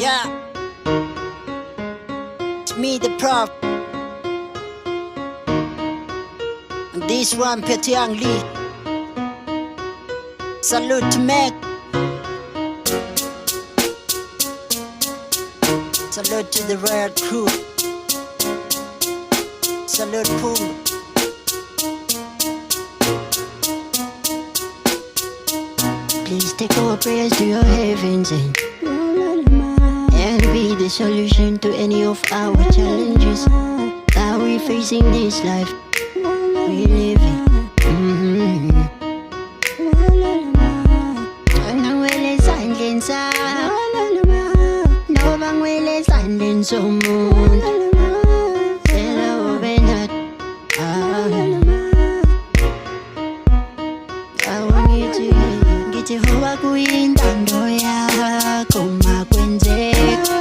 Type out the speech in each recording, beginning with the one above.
Yeah, it's me, the prof. And this one, Petty Young Lee. Salute to Mac. Salute to the Riot Crew. Salute Puma. Please take our prayers to your heavens and be the solution to any of our challenges that we face in this life we live in. Nangwele sandleni noma ngwele sandleni somuntu phela ube nathi ngithi hoba kuyintando yakho makwenzeka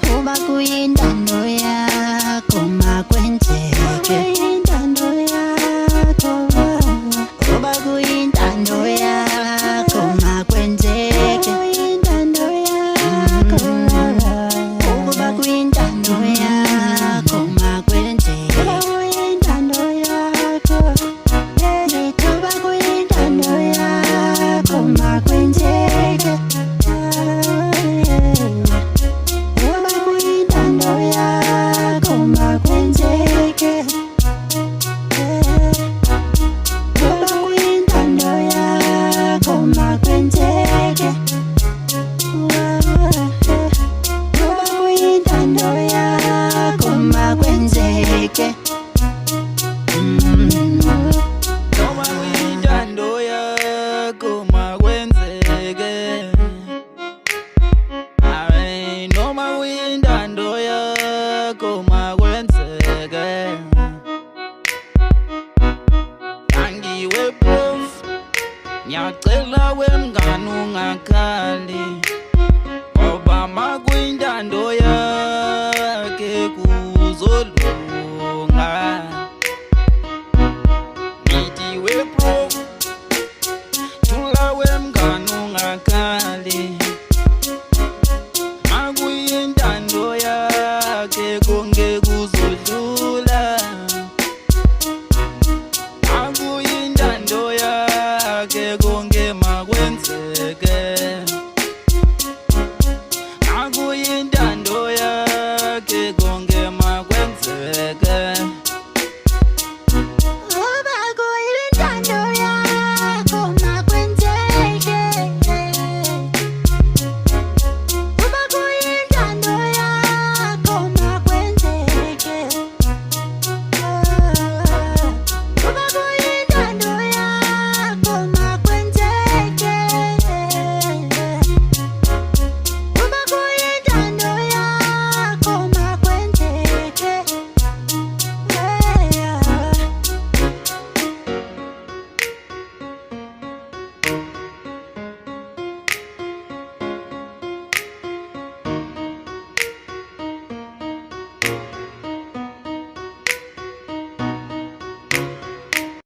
hoba kuyintando yakho makwenzeke hoba kuyintando yakho makwenzeke hoba kuyintando yakho makwenzeke Ngiyacela wemngani ungakhali ngoba makuyintando yakhe kuzolunga. Ngithi we-prof, thula wemngani ungakhali, makuyintando yakhe konke kuzodlula. Makuyintando yakhe konke makwenzeke.